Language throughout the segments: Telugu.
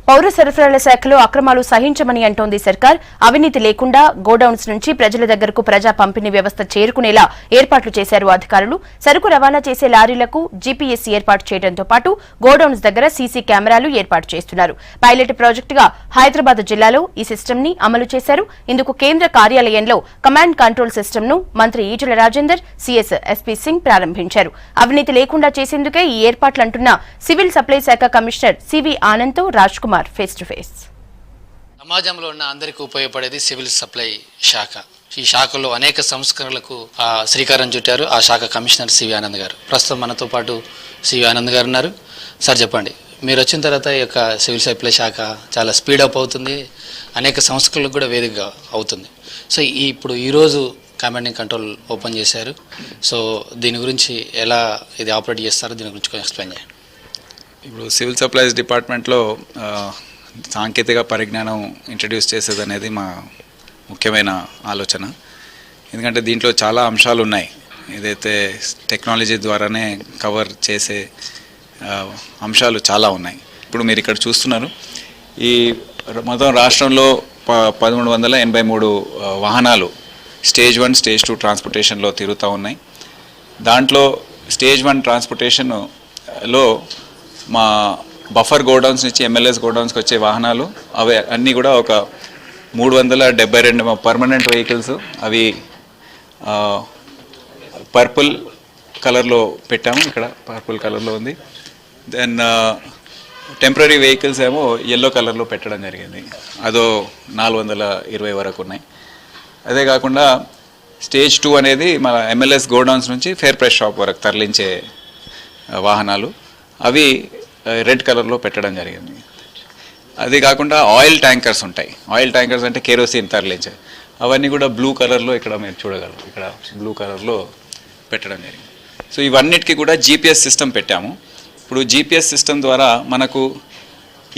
పౌర సరఫరాల శాఖలో అక్రమాలు సహించమని అంటోంది సర్కార్. అవినీతి లేకుండా గోడౌన్స్ నుంచి ప్రజల దగ్గరకు ప్రజా పంపిణీ వ్యవస్థ చేరుకునేలా ఏర్పాట్లు చేశారు అధికారులు. సరుకు రవాణా చేసే లారీలకు జీపీఎస్ ఏర్పాటు చేయడంతో పాటు గోడౌన్స్ దగ్గర సీసీ కెమెరాలు ఏర్పాటు చేస్తున్నారు. పైలట్ ప్రాజెక్టుగా హైదరాబాద్ జిల్లాలో ఈ సిస్టమ్ ని అమలు చేశారు. ఇందుకు కేంద్ర కార్యాలయంలో కమాండ్ కంట్రోల్ సిస్టమ్ ను మంత్రి ఈటెల రాజేందర్, సీఎస్ ఎస్పీ సింగ్ ప్రారంభించారు. అవినీతి లేకుండా చేసేందుకే ఈ ఏర్పాట్లంటున్న సివిల్ సప్లై శాఖ కమిషనర్ సివి ఆనంద్ తో Raj Kumar face to face. సమాజంలో ఉన్న అందరికీ ఉపయోగపడేది సివిల్ సప్లై శాఖ. ఈ శాఖలో అనేక సంస్కరణలకు శ్రీకారం చుట్టారు ఆ శాఖ కమిషనర్ సివి ఆనంద్ గారు. ప్రస్తుతం మనతో పాటు సివి ఆనంద్ గారు ఉన్నారు. సార్ చెప్పండి, మీరు వచ్చిన తర్వాత ఈ యొక్క సివిల్ సప్లై శాఖ చాలా స్పీడప్ అవుతుంది, అనేక సంస్కరణలకు కూడా వేదిక అవుతుంది. సో ఇప్పుడు ఈరోజు కమాండింగ్ కంట్రోల్ ఓపెన్ చేశారు. సో దీని గురించి ఎలా ఇది ఆపరేట్ చేస్తారో దీని గురించి కొంచెం ఎక్స్ప్లెయిన్ చేయండి. ఇప్పుడు సివిల్ సప్లైస్ డిపార్ట్మెంట్లో సాంకేతిక పరిజ్ఞానం ఇంట్రడ్యూస్ చేసేది అనేది మా ముఖ్యమైన ఆలోచన. ఎందుకంటే దీంట్లో చాలా అంశాలు ఉన్నాయి, ఏదైతే టెక్నాలజీ ద్వారానే కవర్ చేసే అంశాలు చాలా ఉన్నాయి. ఇప్పుడు మీరు ఇక్కడ చూస్తున్నారు, ఈ మొత్తం రాష్ట్రంలో 1383 వాహనాలు స్టేజ్ 1, స్టేజ్ 2 ట్రాన్స్పోర్టేషన్లో తిరుగుతూ ఉన్నాయి. దాంట్లో స్టేజ్ 1 ట్రాన్స్పోర్టేషన్లో మా బఫర్ గోడౌన్స్ నుంచి ఎంఎల్ఎస్ గోడౌన్స్కి వచ్చే వాహనాలు అవి అన్నీ కూడా ఒక 372 పర్మనెంట్ వెహికల్స్. అవి పర్పుల్ కలర్లో పెట్టాము, ఇక్కడ పర్పుల్ కలర్లో ఉంది. దెన్ టెంపరీ వెహికల్స్ ఏమో ఎల్లో కలర్లో పెట్టడం జరిగింది. అదో 420 వరకు ఉన్నాయి. అదే కాకుండా స్టేజ్ 2 అనేది మన ఎంఎల్ఎస్ గోడౌన్స్ నుంచి ఫేర్ ప్రైస్ షాప్ వరకు తరలించే వాహనాలు, అవి రెడ్ కలర్లో పెట్టడం జరిగింది. అది కాకుండా ఆయిల్ ట్యాంకర్స్ ఉంటాయి. ఆయిల్ ట్యాంకర్స్ అంటే కెరోసిన్ తరలించే, అవన్నీ కూడా బ్లూ కలర్లో ఇక్కడ మీరు చూడగలరు, ఇక్కడ బ్లూ కలర్లో పెట్టడం జరిగింది. సో ఇవన్నిటికీ కూడా జీపీఎస్ సిస్టమ్ పెట్టాము. ఇప్పుడు జీపీఎస్ సిస్టమ్ ద్వారా మనకు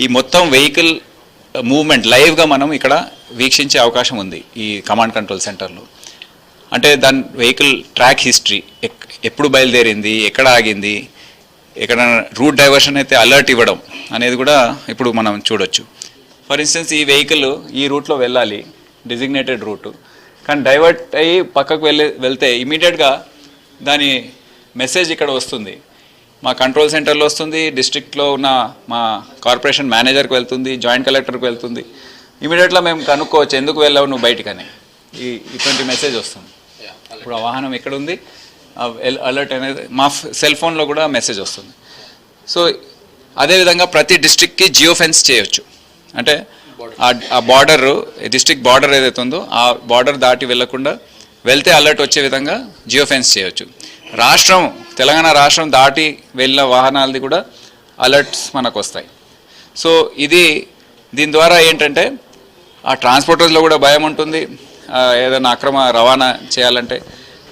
ఈ మొత్తం వెహికల్ మూవ్మెంట్ లైవ్గా మనం ఇక్కడ వీక్షించే అవకాశం ఉంది ఈ కమాండ్ కంట్రోల్ సెంటర్లో. అంటే దాని వెహికల్ ట్రాక్ హిస్టరీ, ఎప్పుడు బయలుదేరింది, ఎక్కడ ఆగింది, ఎక్కడ రూట్ డైవర్షన్ అయితే అలర్ట్ ఇవ్వడం అనేది కూడా ఇప్పుడు మనం చూడొచ్చు. ఫర్ ఇన్స్టెన్స్ ఈ వెహికల్ ఈ రూట్లో వెళ్ళాలి, డిజిగ్నేటెడ్ రూటు, కానీ డైవర్ట్ అయ్యి పక్కకు వెళ్తే ఇమీడియట్గా దాని మెసేజ్ ఇక్కడ వస్తుంది, మా కంట్రోల్ సెంటర్లో వస్తుంది, డిస్ట్రిక్ట్లో ఉన్న మా కార్పొరేషన్ మేనేజర్కి వెళ్తుంది, జాయింట్ కలెక్టర్కి వెళ్తుంది. ఇమీడియట్గా మేము కనుక్కోవచ్చు ఎందుకు వెళ్ళావు నువ్వు బయటికని, ఇటువంటి మెసేజ్ వస్తుంది. ఇప్పుడు ఆ వాహనం ఎక్కడుంది, అలర్ట్ అనేది మా సెల్ ఫోన్లో కూడా మెసేజ్ వస్తుంది. సో అదేవిధంగా ప్రతి డిస్ట్రిక్ట్కి జియో ఫెన్స్ చేయొచ్చు. అంటే ఆ బార్డర్, డిస్ట్రిక్ట్ బార్డర్ ఏదైతే ఉందో ఆ బార్డర్ దాటి వెళ్లకుండా వెళ్తే అలర్ట్ వచ్చే విధంగా జియో ఫెన్స్ చేయొచ్చు. తెలంగాణ రాష్ట్రం దాటి వెళ్ళిన వాహనాలది కూడా అలర్ట్స్ మనకు వస్తాయి. సో దీని ద్వారా ఏంటంటే ఆ ట్రాన్స్పోర్టర్స్లో కూడా భయం ఉంటుంది. ఏదైనా అక్రమ రవాణా చేయాలంటే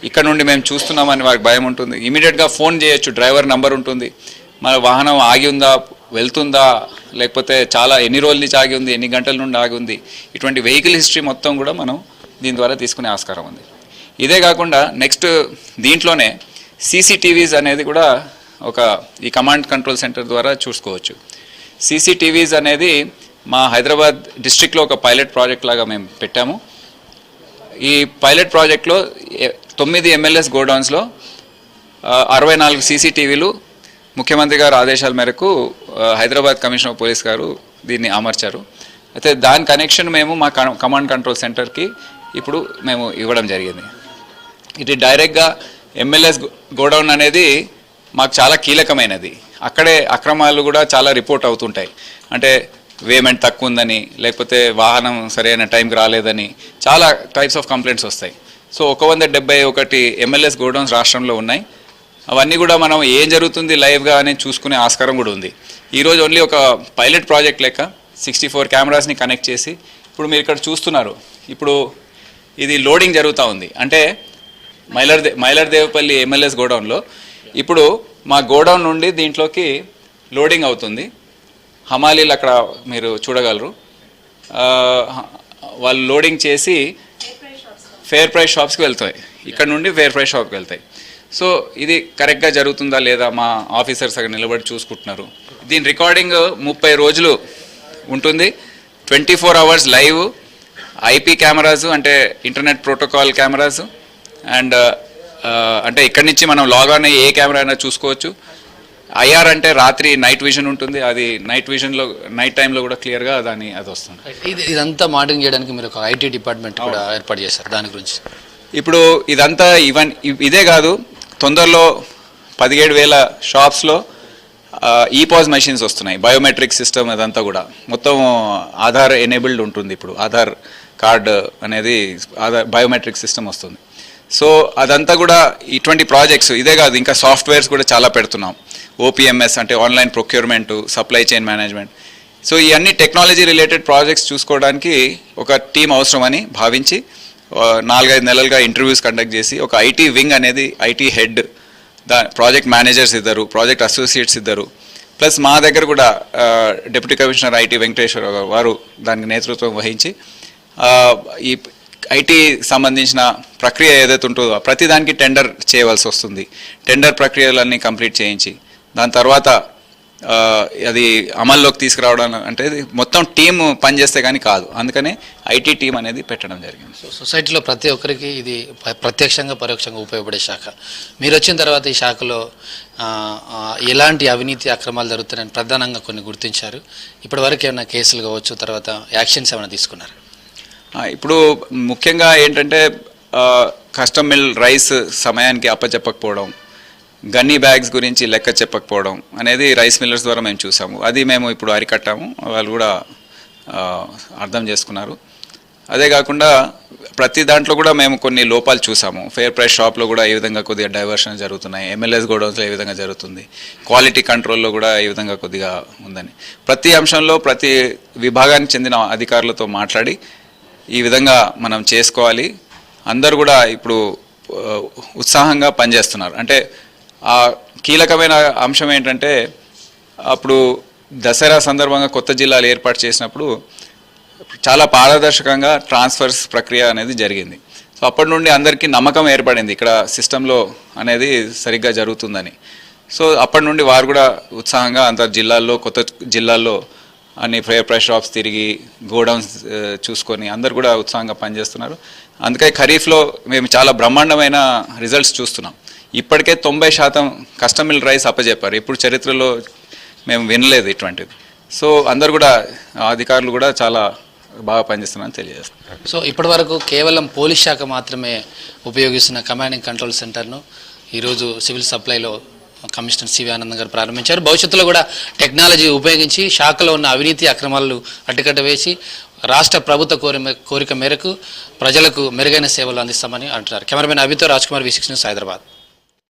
ఇక్కడ నుండి మేము చూస్తున్నామని వారికి భయం ఉంటుంది. ఇమీడియట్గా ఫోన్ చేయొచ్చు, డ్రైవర్ నంబర్ ఉంటుంది, మన వాహనం ఆగి ఉందా, వెళ్తుందా, లేకపోతే ఎన్ని రోజుల నుంచి ఆగి ఉంది, ఎన్ని గంటల నుండి ఆగి ఉంది, ఇటువంటి వెహికల్ హిస్టరీ మొత్తం కూడా మనం దీని ద్వారా తీసుకునే ఆస్కారం ఉంది. ఇదే కాకుండా నెక్స్ట్ దీంట్లోనే సీసీటీవీస్ అనేది కూడా ఈ కమాండ్ కంట్రోల్ సెంటర్ ద్వారా చూసుకోవచ్చు. సీసీటీవీస్ అనేది మా హైదరాబాద్ డిస్ట్రిక్ట్లో ఒక పైలట్ ప్రాజెక్ట్ లాగా మేము పెట్టాము. ఈ పైలట్ ప్రాజెక్ట్లో 9 ఎంఎల్ఎస్ గోడౌన్స్లో 64 సీసీటీవీలు ముఖ్యమంత్రి గారు ఆదేశాల మేరకు హైదరాబాద్ కమిషనర్ ఆఫ్ పోలీస్ గారు దీన్ని అమర్చారు. అయితే దాని కనెక్షన్ మేము మా కమాండ్ కంట్రోల్ సెంటర్కి ఇప్పుడు మేము ఇవ్వడం జరిగింది. ఇది డైరెక్ట్గా ఎంఎల్ఎస్ గోడౌన్ అనేది మాకు చాలా కీలకమైనది. అక్కడే అక్రమాలు కూడా చాలా రిపోర్ట్ అవుతుంటాయి. అంటే వేమెంట్ తక్కువ ఉందని, లేకపోతే వాహనం సరైన టైంకి రాలేదని చాలా టైప్స్ ఆఫ్ కంప్లైంట్స్ వస్తాయి. సో 171 ఎంఎల్ఎస్ గోడౌన్స్ రాష్ట్రంలో ఉన్నాయి. అవన్నీ కూడా మనం ఏం జరుగుతుంది లైవ్గా అని చూసుకునే ఆస్కారం కూడా ఉంది. ఈరోజు ఓన్లీ ఒక పైలట్ ప్రాజెక్ట్ లెక్క 64 కెమెరాస్ని కనెక్ట్ చేసి ఇప్పుడు మీరు ఇక్కడ చూస్తున్నారు. ఇప్పుడు ఇది లోడింగ్ జరుగుతూ ఉంది. అంటే మైలర్దేవపల్లి ఎంఎల్ఎస్ గోడౌన్లో ఇప్పుడు మా గోడౌన్ నుండి దీంట్లోకి లోడింగ్ అవుతుంది. హమాలీలు అక్కడ మీరు చూడగలరు, వాళ్ళు లోడింగ్ చేసి ఫేర్ ప్రైస్ షాప్స్కి వెళ్తాయి, ఇక్కడ నుండి ఫేర్ ప్రైస్ షాప్కి వెళ్తాయి. సో ఇది కరెక్ట్గా జరుగుతుందా లేదా మా ఆఫీసర్స్ అక్కడ నిలబడి చూసుకుంటున్నారు. దీని రికార్డింగ్ 30 రోజులు ఉంటుంది. 24 అవర్స్ లైవ్ ఐపీ కెమెరాస్, అంటే ఇంటర్నెట్ ప్రోటోకాల్ కెమెరాస్, అండ్ అంటే ఇక్కడి నుంచి మనం లాగాన్ అయ్యి ఏ కెమెరా అయినా చూసుకోవచ్చు. ఐఆర్ అంటే రాత్రి నైట్ విజన్ ఉంటుంది, అది నైట్ టైంలో కూడా క్లియర్గా అది వస్తుంది. ఇదంతా మానిటరింగ్ చేయడానికి మీరు ఒక ఐటీ డిపార్ట్మెంట్ కూడా ఏర్పాటు చేశారు, దాని గురించి? ఇప్పుడు ఇదంతా ఇదే కాదు, తొందరలో 17,000 షాప్స్లో ఈపాజ్ మెషిన్స్ వస్తున్నాయి. బయోమెట్రిక్ సిస్టమ్ అదంతా కూడా మొత్తం ఆధార్ ఎనేబుల్డ్ ఉంటుంది. ఇప్పుడు ఆధార్ కార్డ్ అనేది బయోమెట్రిక్ సిస్టమ్ వస్తుంది. సో అదంతా కూడా ఇటువంటి ప్రాజెక్ట్స్ ఇదే కాదు, ఇంకా సాఫ్ట్వేర్స్ కూడా చాలా పెడుతున్నాం. ఓపీఎంఎస్ అంటే online procurement, supply chain management. So ఇవన్నీ టెక్నాలజీ రిలేటెడ్ ప్రాజెక్ట్స్ చూసుకోవడానికి ఒక టీం అవసరమని భావించి 4-5 నెలలుగా ఇంటర్వ్యూస్ కండక్ట్ చేసి ఒక ఐటీ వింగ్ అనేది, ఐటీ హెడ్, ప్రాజెక్ట్ మేనేజర్స్ ఇద్దరు, ప్రాజెక్ట్ అసోసియేట్స్ ఇద్దరు, ప్లస్ మా దగ్గర కూడా డిప్యూటీ కమిషనర్ ఐటీ వెంకటేశ్వర వారు దానికి నేతృత్వం వహించి ఈ ఐటీ సంబంధించిన ప్రక్రియ ఏదైతే ఉంటుందో ప్రతిదానికి టెండర్ చేయవలసి వస్తుంది. టెండర్ ప్రక్రియలన్నీ కంప్లీట్ చేయించి దాని తర్వాత అది అమల్లోకి తీసుకురావడం అంటే మొత్తం టీం పనిచేస్తే కానీ కాదు. అందుకనే ఐటీ టీం అనేది పెట్టడం జరిగింది. సొసైటీలో ప్రతి ఒక్కరికి ఇది ప్రత్యక్షంగా పరోక్షంగా ఉపయోగపడే శాఖ. మీరు వచ్చిన తర్వాత ఈ శాఖలో ఎలాంటి అవినీతి అక్రమాలు జరుగుతున్నాయని ప్రధానంగా కొన్ని గుర్తించారు. ఇప్పటి వరకు ఏమైనా కేసులు కావచ్చు, తర్వాత యాక్షన్స్ ఏమైనా తీసుకున్నారు? ఇప్పుడు ముఖ్యంగా ఏంటంటే కస్టమ్ మిల్ రైస్ సమయానికి అప్పచెప్పకపోవడం, గన్నీ బ్యాగ్స్ గురించి లెక్క చెప్పకపోవడం అనేది రైస్ మిల్లర్స్ ద్వారా మేము చూసాము. అది మేము ఇప్పుడు అరికట్టాము, వాళ్ళు కూడా అర్థం చేసుకున్నారు. అదే కాకుండా ప్రతి దాంట్లో కూడా మేము కొన్ని లోపాలు చూసాము. ఫెయిర్ ప్రైస్ షాప్లో కూడా ఈ విధంగా కొద్దిగా డైవర్షన్ జరుగుతున్నాయి, ఎమ్మెల్యేస్ గోడౌన్స్లో ఏ విధంగా జరుగుతుంది, క్వాలిటీ కంట్రోల్లో కూడా ఈ విధంగా కొద్దిగా ఉందని ప్రతి అంశంలో ప్రతి విభాగానికి చెందిన అధికారులతో మాట్లాడి ఈ విధంగా మనం చేసుకోవాలి. అందరూ కూడా ఇప్పుడు ఉత్సాహంగా పనిచేస్తున్నారు. అంటే ఆ కీలకమైన అంశం ఏంటంటే అప్పుడు దసరా సందర్భంగా కొత్త జిల్లాలు ఏర్పాటు చేసినప్పుడు చాలా పారదర్శకంగా ట్రాన్స్ఫర్స్ ప్రక్రియ అనేది జరిగింది. సో అప్పటి నుండి అందరికీ నమ్మకం ఏర్పడింది ఇక్కడ సిస్టంలో అనేది సరిగ్గా జరుగుతుందని. సో అప్పటి నుండి వారు కూడా ఉత్సాహంగా అంత జిల్లాల్లో, కొత్త జిల్లాల్లో అన్ని ఫెయిర్ ప్రైస్ షాప్స్ తిరిగి గోడౌన్స్ చూసుకొని అందరు కూడా ఉత్సాహంగా పనిచేస్తున్నారు. అందుకే ఖరీఫ్లో మేము చాలా బ్రహ్మాండమైన రిజల్ట్స్ చూస్తున్నాం. ఇప్పటికే 90% కస్టమ్ మిల్ రైస్ అప్పచెప్పారు. ఇప్పుడు చరిత్రలో మేము వినలేదు ఇటువంటిది. సో అందరు కూడా అధికారులు కూడా చాలా బాగా పనిచేస్తున్నారని తెలియజేస్తారు. సో ఇప్పటి వరకు కేవలం పోలీస్ శాఖ మాత్రమే ఉపయోగిస్తున్న కమాండ్ అండ్ కంట్రోల్ సెంటర్ను ఈరోజు సివిల్ సప్లైలో కమిషనర్ సివి ఆనంద్ గారు ప్రారంభించారు. భవిష్యత్తులో కూడా టెక్నాలజీ ఉపయోగించి శాఖలో ఉన్న అవినీతి అక్రమాలను అడ్డుకట్ట వేసి రాష్ట్ర ప్రభుత్వ కోరిక మేరకు ప్రజలకు మెరుగైన సేవలు అందిస్తామని అంటున్నారు. కెమెరామెన్ అభితో రాజ్ కుమార్, V6 న్యూస్, హైదరాబాద్.